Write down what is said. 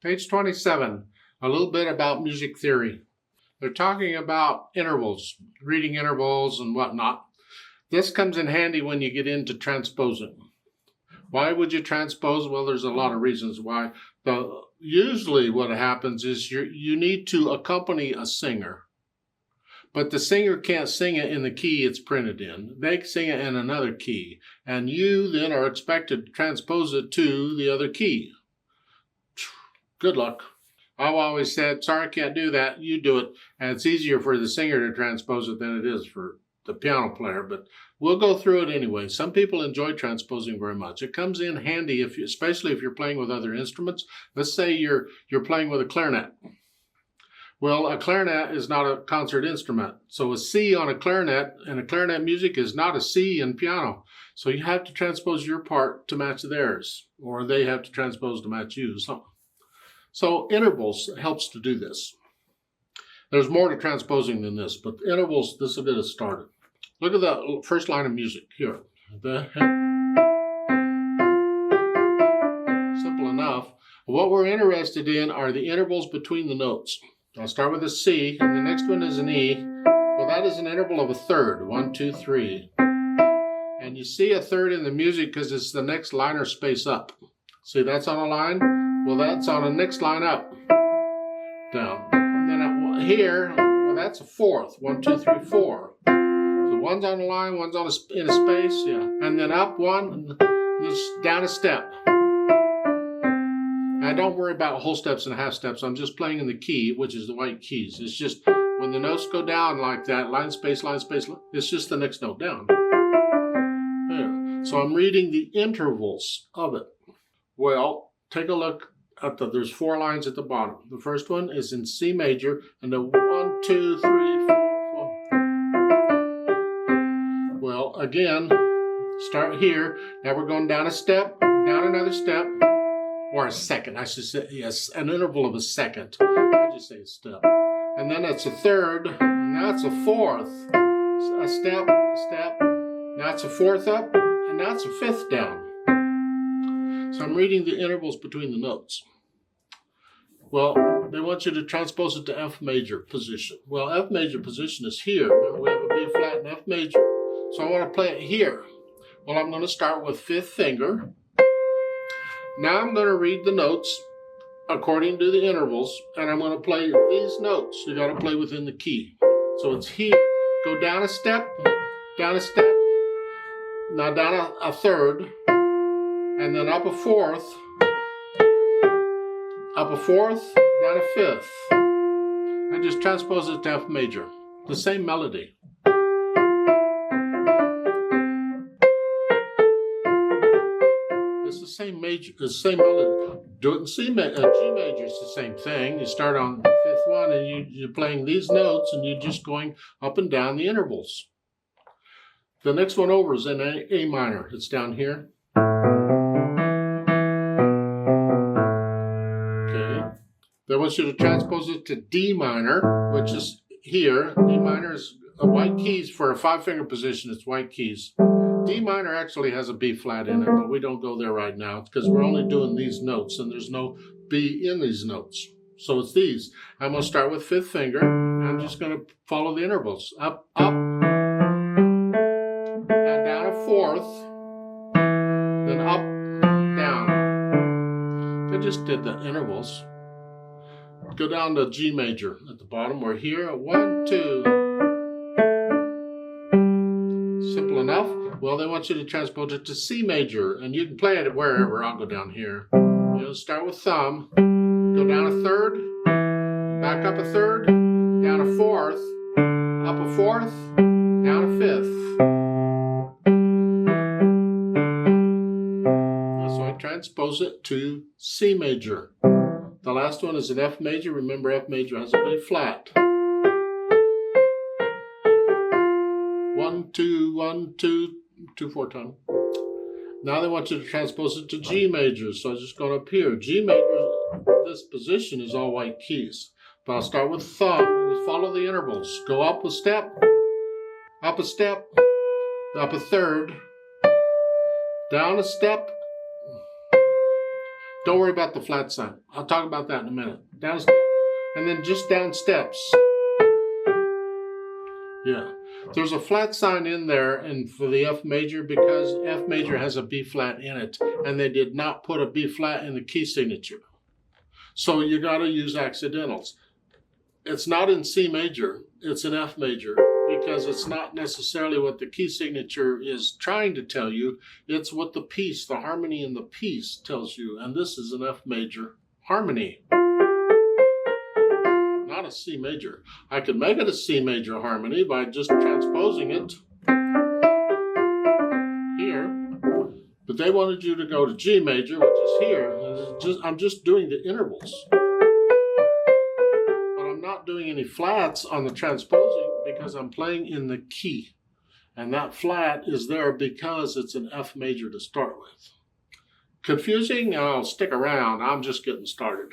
Page 27, a little bit about music theory. They're talking about intervals, reading intervals and whatnot. This comes in handy when you get into transposing. Why would you transpose? Well, there's a lot of reasons why. Usually what happens is you need to accompany a singer. But the singer can't sing it in the key it's printed in. They sing it in another key. And you then are expected to transpose it to the other key. Good luck. I've always said, sorry, I can't do that. You do it. And it's easier for the singer to transpose it than it is for the piano player. But we'll go through it anyway. Some people enjoy transposing very much. It comes in handy, especially if you're playing with other instruments. Let's say you're playing with a clarinet. Well, a clarinet is not a concert instrument. So a C on a clarinet and a clarinet music is not a C in piano. So you have to transpose your part to match theirs, or they have to transpose to match you. So intervals helps to do this. There's more to transposing than this, but intervals, this will get us started. Look at the first line of music here. Simple enough. What we're interested in are the intervals between the notes. I'll start with a C, and the next one is an E. Well, that is an interval of a third. 1, 2, 3. And you see a third in the music because it's the next line or space up. See, that's on a line. Well, that's on the next line up. Down. And then here, well, that's a fourth. 1, 2, 3, 4. So one's on a line, one's on in a space, yeah. And then up one, and just down a step. Now, don't worry about whole steps and half steps. I'm just playing in the key, which is the white keys. It's just when the notes go down like that, line, space, it's just the next note down. There. So I'm reading the intervals of it. Well, take a look at there's 4 lines at the bottom. The first one is in C major, and the 1, 2, 3, 4, 4. Well, again, start here. Now we're going down a step, down another step. Or a second, I should say, yes, an interval of a second. I just say a step. And then it's a third, and now it's a fourth. A step, now it's a fourth up, and now it's a fifth down. So I'm reading the intervals between the notes. Well, they want you to transpose it to F major position. Well, F major position is here. Remember, we have a B flat and F major. So I want to play it here. Well, I'm going to start with 5th finger. Now I'm going to read the notes according to the intervals, and I'm going to play these notes. You got to play within the key. So it's here. Go down a step, now down a third, and then up a fourth, down a fifth. I just transpose it to F major. The same melody. The same melody. Do it in G major, it's the same thing. You start on the 5th one, and you're playing these notes, and you're just going up and down the intervals. The next one over is in A minor. It's down here. Okay. They want you to transpose it to D minor, which is here. D minor is white keys for a 5-finger position. It's white keys. D minor actually has a B flat in it, but we don't go there right now because we're only doing these notes, and there's no B in these notes. So it's these. I'm going to start with 5th finger. I'm just going to follow the intervals. Up, up, and down a fourth, then up, down. I just did the intervals. Go down to G major at the bottom. We're here. 1, 2. Simple enough. Well, they want you to transpose it to C major, and you can play it wherever. I'll go down here. You'll start with thumb, go down a third, back up a third, down a fourth, up a fourth, down a fifth. So I transpose it to C major. The last one is an F major. Remember, F major has a B flat. 1, 2, 1, 2, 2, 4 times. Now they want you to transpose it to G major. So I'm just going up here. G major, this position is all white keys. But I'll start with thumb. You follow the intervals. Go up a step, up a third, down a step, Don't worry about the flat sign. I'll talk about that in a minute. Down step, and then just down steps. Yeah. There's a flat sign in there and for the F major because F major has a B flat in it, and they did not put a B flat in the key signature. So you got to use accidentals. It's not in C major, it's in F major, because it's not necessarily what the key signature is trying to tell you. It's what the piece, the harmony in the piece tells you. And this is an F major harmony, not a C major. I could make it a C major harmony by just transposing it here, but they wanted you to go to G major, which is here. I'm just doing the intervals. Not doing any flats on the transposing because I'm playing in the key, and that flat is there because it's an F major to start with. Confusing? I'll stick around. I'm just getting started.